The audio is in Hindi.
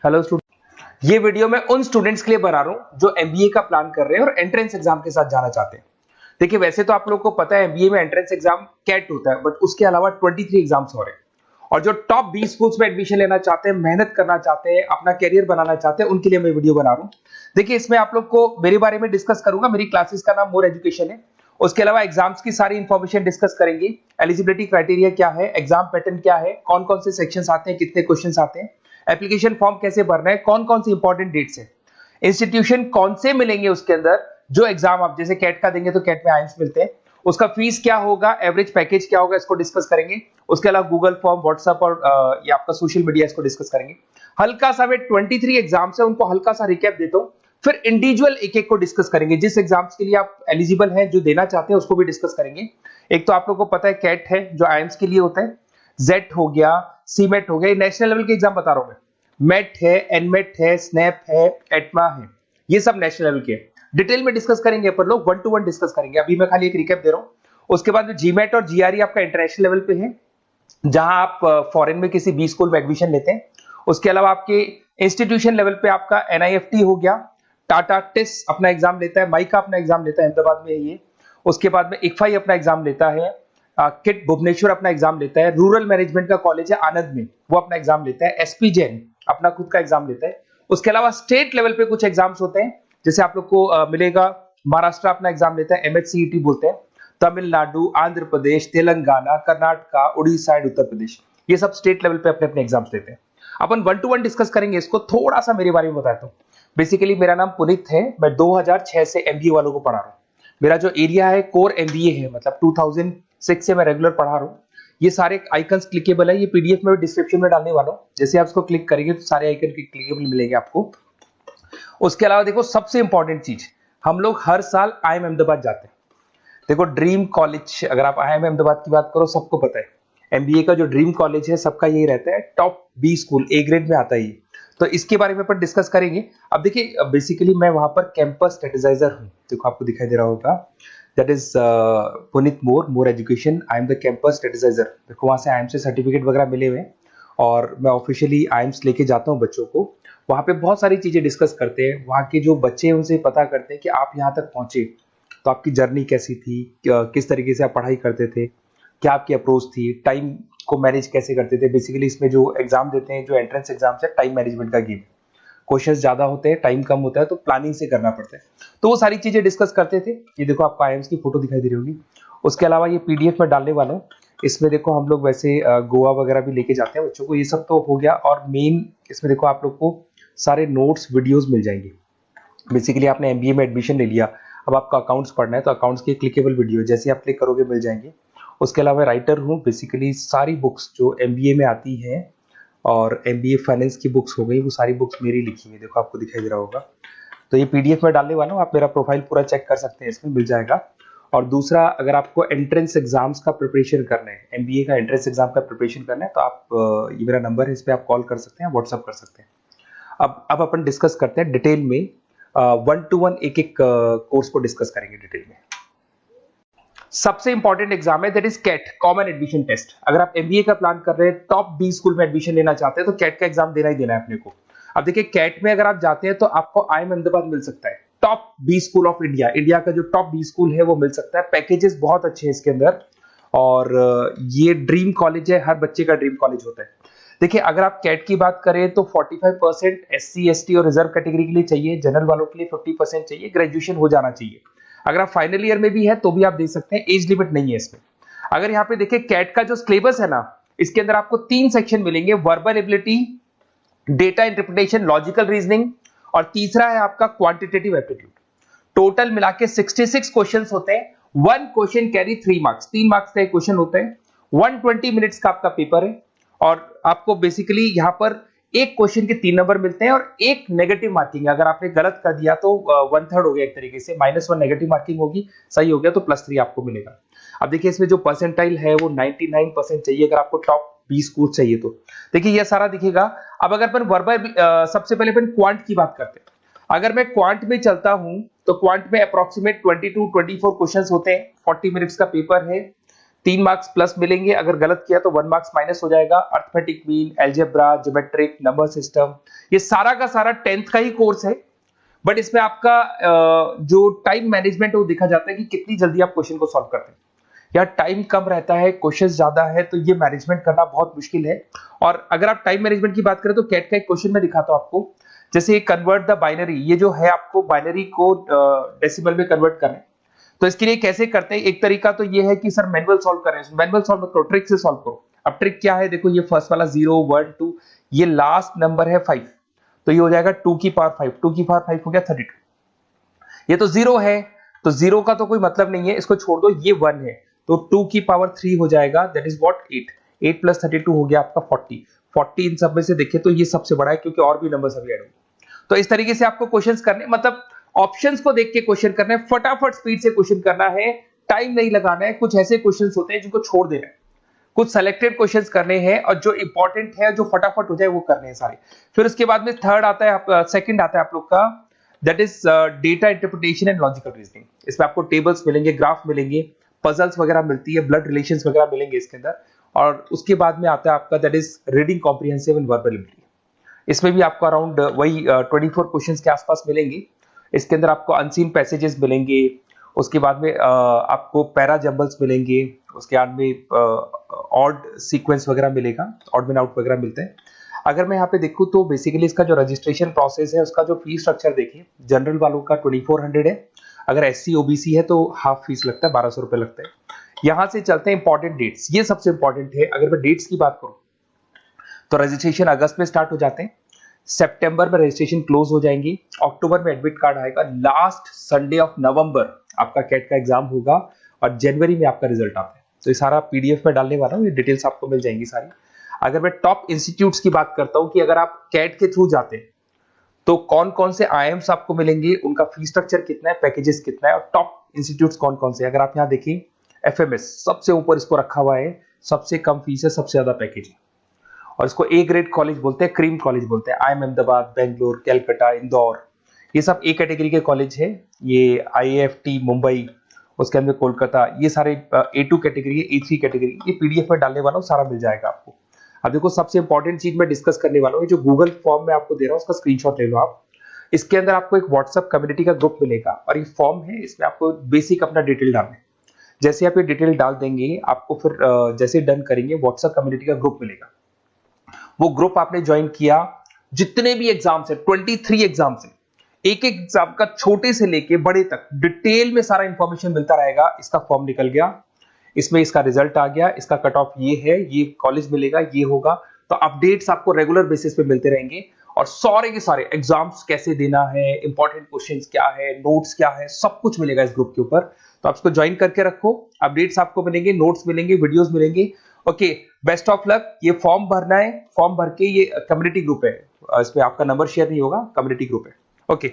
हेलो स्टूडेंट, ये वीडियो मैं उन स्टूडेंट्स के लिए बना रहा हूं जो एमबीए का प्लान कर रहे हैं और एंट्रेंस एग्जाम के साथ जाना चाहते हैं। देखिए, वैसे तो आप लोगों को पता है एमबीए में एंट्रेंस एग्जाम कैट होता है, बट उसके अलावा 23 एग्जाम्स हो रहे हैं। और जो टॉप 20 स्कूल्स में एडमिशन लेना चाहते हैं, मेहनत करना चाहते हैं, अपना कैरियर बनाना चाहते हैं, उनके लिए मैं वीडियो बना रहा हूँ। देखिए, इसमें आप लोग को मेरे बारे में डिस्कस करूंगा। मेरी क्लासेस का नाम मोर एजुकेशन है। उसके अलावा एग्जाम्स की सारी इंफॉर्मेशन डिस्कस करेंगे। एलिजिबिलिटी क्राइटेरिया क्या है, एग्जाम पैटर्न क्या है, कौन कौन से सेक्शंस आते हैं, कितने क्वेश्चंस आते हैं, एप्लीकेशन फॉर्म कैसे भरना है, कौन कौन सी इंपॉर्टेंट डेट्स है, इंस्टीट्यूशन कौन से मिलेंगे उसके अंदर। जो एग्जाम आप जैसे कैट का देंगे तो कैट में आइम्स मिलते हैं, उसका फीस क्या होगा, एवरेज पैकेज क्या होगा, इसको डिस्कस करेंगे। उसके अलावा गूगल फॉर्म, व्हाट्सएप और ये आपका सोशल मीडिया, इसको डिस्कस करेंगे। हल्का सा वे 23 एग्जाम्स है, उनको हल्का सा रिकैप देता हूं, फिर इंडिविजुअल एक एक को डिस्कस करेंगे। जिस एग्जाम्स के लिए आप एलिजिबल हैं, जो देना चाहते हैं, उसको भी डिस्कस करेंगे। एक तो आप लोगों को पता है कैट है जो आइम्स के लिए होता है, जेट हो गया, सीमेट हो गया, नेशनल लेवल के एग्जाम बता रहा हूं मैं। मेट है, एनमेट है, स्नैप है, एटमा है, ये सब नेशनल लेवल के। डिटेल में डिस्कस करेंगे अपन लोग, 1 to 1 डिस्कस करेंगे। अभी मैं खाली एक रिकैप दे रहा हूं। उसके बाद जीमेट और जीआरई आपका इंटरनेशनल लेवल पे है, जहां आप फॉरेन में किसी बी स्कूल में एडमिशन लेते हैं। उसके अलावा आपके इंस्टीट्यूशन लेवल पे आपका एनआईएफटी हो गया, टाटा टिस अपना एग्जाम लेता है, माइका अपना एग्जाम लेता है, अहमदाबाद में है ये। उसके बाद में इक्फाई अपना एग्जाम लेता है, किट भुवनेश्वर अपना एग्जाम लेता है, रूरल मैनेजमेंट का कॉलेज है आनंद में, वो अपना एग्जाम लेता है, एसपी जैन अपना खुद का एग्जाम लेता है। उसके अलावा स्टेट लेवल पे कुछ एग्जाम्स होते हैं, जैसे आप लोग को मिलेगा महाराष्ट्र अपना एग्जाम लेता है, एमएचसीईटी बोलते हैं, तमिलनाडु, आंध्र प्रदेश, तेलंगाना, कर्नाटका, उड़ीसा एंड उत्तर प्रदेश, ये सब स्टेट लेवल पे अपने अपने एग्जाम्स लेते हैं। अपन 1 to 1 डिस्कस करेंगे इसको। थोड़ा सा मेरे बारे में बताता हूँ। बेसिकली मेरा नाम पुनीत है, मैं 2006 से एमबीए वालों को पढ़ा रहा हूँ। मेरा जो एरिया है कोर एमबीए है, मतलब 2006 से मैं रेगुलर पढ़ा रहा हूँ। ये सारे आइकन्स क्लिकेबल है, ये पीडीएफ में डिस्क्रिप्शन में डालने वाला हूँ। जैसे आप इसको क्लिक करेंगे तो सारे आइकन क्लिकेबल मिलेंगे आपको। उसके अलावा देखो, सबसे इंपॉर्टेंट चीज, हम लोग हर साल आईएम अहमदाबाद जाते हैं। देखो, ड्रीम कॉलेज, अगर आप आईएम अहमदाबाद की बात करो, सबको पता है एमबीए का जो ड्रीम कॉलेज है सबका यही रहता है, top B school, A grade में आता है ये। तो इसके बारे में अपन डिस्कस करेंगे। अब देखिए, बेसिकली मैं वहां पर कैंपस स्ट्रेटेजाइजर हूँ। देखो, आपको दिखाई दे रहा होगा, that is Puneet more education, I am the campus strategizer. देखो, वहां से आईएम से सर्टिफिकेट वगैरह मिले हुए हैं और मैं ऑफिशियली आईएम्स लेके जाता हूँ बच्चों को। वहां पे बहुत सारी चीजें डिस्कस करते हैं, वहां के जो बच्चे हैं उनसे पता करते हैं कि आप यहाँ तक पहुंचे तो आपकी जर्नी कैसी थी, किस तरीके से आप पढ़ाई करते थे, क्या आपकी अप्रोच थी, टाइम को मैनेज कैसे करते थे। बेसिकली इसमें जो एग्जाम देते हैं, जो एंट्रेंस एग्जाम है, टाइम मैनेजमेंट का गेम। क्वेश्चंस ज्यादा होते हैं, टाइम कम होता है, तो प्लानिंग से करना पड़ता है। तो वो सारी चीजें डिस्कस करते थे। ये देखो, आपको आईएम्स की फोटो दिखाई दे रही होगी। उसके अलावा ये पीडीएफ में डालने वाला हूँ। इसमें देखो, हम लोग वैसे गोवा वगैरह भी लेके जाते हैं बच्चों को। ये सब तो हो गया। और मेन इसमें देखो, आप लोग को सारे नोट्स, वीडियोस मिल जाएंगे। बेसिकली आपने एमबीए में एडमिशन ले लिया, अब आपका अकाउंट्स पढ़ना है, तो अकाउंट्स की क्लिकेबल वीडियो जैसे आप क्लिक करोगे मिल जाएंगे। उसके अलावा राइटर हूँ, बेसिकली सारी बुक्स जो एमबीए में आती हैं और एमबीए फाइनेंस की बुक्स हो गई, वो सारी बुक्स मेरी लिखी है। देखो, आपको दिखाई दे रहा होगा। तो ये पीडीएफ में डालने वाला हूँ, आप मेरा प्रोफाइल पूरा चेक कर सकते हैं, इसमें मिल जाएगा। और दूसरा, अगर आपको एंट्रेंस एग्जाम्स का प्रिपरेशन करना है, एमबीए का एंट्रेंस एग्जाम का प्रिपरेशन करना है, तो आप ये मेरा नंबर है, इस पर आप कॉल कर सकते हैं, व्हाट्सअप कर सकते हैं। अब अपन डिस्कस करते हैं डिटेल में, 1 to 1 एक एक कोर्स को डिस्कस करेंगे डिटेल में। सबसे इंपॉर्टेंट एग्जाम है, that is CAT, common admission test. अगर आप एमबीए का प्लान कर रहे हैं, टॉप बी स्कूल में एडमिशन लेना चाहते हैं, तो कैट का एग्जाम देना ही देना है अपने को। अब देखिए, कैट में अगर आप जाते हैं तो आपको आईएम अहमदाबाद मिल सकता है, top B school of India, India का जो टॉप बी स्कूल है वो मिल सकता है। पैकेजेस बहुत अच्छे हैं इसके अंदर, और ये ड्रीम कॉलेज है, हर बच्चे का ड्रीम कॉलेज होता है। देखिए, अगर आप कैट की बात करें तो 45% एससी, एसटी और रिजर्व कैटेगरी के लिए चाहिए, जनरल वालों के लिए 50% चाहिए, ग्रेजुएशन हो जाना चाहिए। अगर आप फाइनल ईयर में भी है तो भी आप दे सकते हैं, एज लिमिट नहीं है इसमें। अगर यहाँ पे देखिए, कैट का जो सिलेबस है ना, इसके अंदर आपको 3 सेक्शन मिलेंगे, verbal ability, data interpretation, logical reasoning, और तीसरा है आपका क्वांटिटेटिव एप्टीट्यूड। टोटल मिला के 66 क्वेश्चन होते हैं। 1 क्वेश्चन कैरी 3 मार्क्स, 3 मार्क्स का एक क्वेश्चन होता है। 120 मिनट्स का आपका पेपर है, और आपको बेसिकली यहाँ पर एक क्वेश्चन के 3 नंबर मिलते हैं और एक नेगेटिव मार्किंग है। अगर आपने गलत कर दिया तो 1/3 हो गया, एक तरीके से -1 नेगेटिव मार्किंग होगी, सही हो गया तो +3 आपको मिलेगा। अब देखिए, इसमें जो परसेंटाइल है वो 99% चाहिए, अगर आपको टॉप 20 स्कोर चाहिए तो। देखिए, ये सारा दिखेगा। अब अगर अपन वर्बल, सबसे पहले अपन क्वांट की बात करते हैं। अगर मैं क्वांट में चलता हूं तो क्वांट में अप्रोक्सीमेट 22-24 क्वेश्चंस होते हैं, 40 मिनट्स का पेपर है। 3 मार्क्स प्लस मिलेंगे, अगर गलत किया तो 1 मार्क्स माइनस हो जाएगा। Arithmetic mean, algebra, geometric, number system, ये सारा का सारा 10th का ही कोर्स है, बट इसमें आपका जो टाइम मैनेजमेंट है वो देखा जाता है कि कितनी जल्दी आप क्वेश्चन को सॉल्व करते हैं। यार टाइम कम रहता है, क्वेश्चंस ज्यादा है, तो ये मैनेजमेंट करना बहुत मुश्किल है। और अगर आप टाइम मैनेजमेंट की बात करें तो कैट का एक क्वेश्चन मैं दिखाता हूं आपको। जैसे कन्वर्ट द बाइनरी, ये जो है आपको बाइनरी को डेसिमल में कन्वर्ट करना है, तो इसके लिए कैसे करते हैं? एक तरीका तो ये है कि सर मैनुअल सॉल्व करें, मैनुअल सॉल्व मत करो, ट्रिक से सॉल्व करो। अब ट्रिक क्या है? देखो ये फर्स्ट वाला 0 1 2, ये लास्ट नंबर है 5, तो ये हो जाएगा 2 की पावर 5, 2 की पावर 5 हो गया 32। ये तो 0 है, तो 0 का तो कोई मतलब नहीं है, इसको छोड़ दो, ये 1 है, तो 2 की पावर 3 हो जाएगा, दैट इज व्हाट 8, 8 प्लस 32 हो गया आपका 40। 40 इन सब में से देखिए तो ये सबसे बड़ा है, क्योंकि और भी नंबर्स अभी ऐड होंगे। तो इस तरीके से आपको क्वेश्चंस करने, मतलब ऑप्शंस को देख के क्वेश्चन करना है, फटाफट स्पीड से क्वेश्चन करना है, टाइम नहीं लगाना है। कुछ ऐसे क्वेश्चंस होते हैं जिनको छोड़ देना है, कुछ सेलेक्टेड क्वेश्चंस करने हैं, और जो इंपॉर्टेंट है, जो फटाफट हो जाए वो करने हैं सारे। फिर उसके बाद में थर्ड आता है, आप सेकंड आता है आप लोग का, that is data interpretation and logical reasoning. इसमें आपको टेबल्स मिलेंगे, ग्राफ मिलेंगे, पजल्स वगैरह मिलती है, ब्लड रिलेशंस वगैरह मिलेंगे इसके अंदर। और उसके बाद में आता है आपका that is reading comprehensive and verbal ability. इसमें भी आपको अराउंड वही 24 क्वेश्चंस के आसपास मिलेंगे। इसके अंदर आपको अनसीन पैसेजेस मिलेंगे, उसके बाद में आपको पैरा जंबल्स मिलेंगे, उसके बाद में ऑड सीक्वेंस वगैरह मिलेगा, ऑड मैन आउट वगैरह मिलते हैं। अगर मैं यहाँ पे देखूँ तो बेसिकली इसका जो रजिस्ट्रेशन प्रोसेस है, उसका जो फीस स्ट्रक्चर देखिए, जनरल वालों का 2400 है, अगर एससी ओबीसी है तो हाफ फीस लगता है, 1200 रुपए लगता है। यहां से चलते हैं इंपॉर्टेंट डेट्स, ये सबसे इंपॉर्टेंट है। अगर मैं डेट्स की बात करूं तो रजिस्ट्रेशन अगस्त में स्टार्ट हो जाते हैं, सितंबर में रजिस्ट्रेशन क्लोज हो जाएंगी, अक्टूबर में एडमिट कार्ड आएगा, लास्ट संडे ऑफ नवंबर आपका कैट का एग्जाम होगा, और जनवरी में आपका रिजल्ट आता है। तो ये सारा पीडीएफ में डालने वाला हूँ, ये डिटेल्स आपको मिल जाएंगी सारी। अगर मैं टॉप इंस्टीट्यूट्स की बात करता हूं कि अगर आप कैट के थ्रू जाते हैं तो कौन कौन से आईएम्स आपको मिलेंगे, उनका फीस स्ट्रक्चर कितना है, पैकेजेस कितना है, और टॉप इंस्टीट्यूट्स कौन कौन से। अगर आप यहाँ देखिए एफएमएस सबसे ऊपर इसको रखा हुआ है, सबसे कम फीस है, सबसे ज्यादा पैकेज है, और इसको ए ग्रेड कॉलेज बोलते हैं, क्रीम कॉलेज बोलते हैं। आईएम अहमदाबाद, बेंगलोर, कैलकाटा, इंदौर, ये सब ए कैटेगरी के कॉलेज है। ये आईएएफटी मुंबई, उसके अंदर कोलकाता, ये सारे A2 कैटेगरी, A3 कैटेगरी, ये पीडीएफ में डालने वाला हूँ, सारा मिल जाएगा आपको। अब देखो सबसे इंपॉर्टेंट चीज मैं डिस्कस करने वाला हूँ, जो गूगल फॉर्म में आपको दे रहा हूँ, उसका स्क्रीनशॉट ले लो आप। इसके अंदर आपको एक व्हाट्सएप कम्युनिटी का ग्रुप मिलेगा, और ये फॉर्म है, इसमें आपको बेसिक अपना डिटेल डालना है। जैसे आप ये डिटेल डाल देंगे, आपको फिर जैसे डन करेंगे, व्हाट्सएप कम्युनिटी का ग्रुप मिलेगा। वो ग्रुप आपने ज्वाइन किया, जितने भी एग्जाम्स है, 23 एग्जाम्स है, एक एक एग्जाम का छोटे से लेके बड़े तक डिटेल में सारा इंफॉर्मेशन मिलता रहेगा। इसका फॉर्म निकल गया, इसमें इसका रिजल्ट आ गया, इसका कट ऑफ ये है, ये कॉलेज मिलेगा, ये होगा। तो अपडेट्स आपको रेगुलर बेसिस पे मिलते रहेंगे, और सारे के सारे एग्जाम्स कैसे देना है, इंपॉर्टेंट क्वेश्चंस क्या है, नोट्स क्या है, सब कुछ मिलेगा इस ग्रुप के ऊपर। तो आप इसको ज्वाइन करके रखो, अपडेट्स आपको मिलेंगे, नोट्स मिलेंगे, वीडियोस मिलेंगे। Okay, best of luck. ये फॉर्म भरना है, फॉर्म भर के, ये कम्युनिटी ग्रुप है, इसमें आपका नंबर शेयर नहीं होगा, कम्युनिटी ग्रुप है। ओके।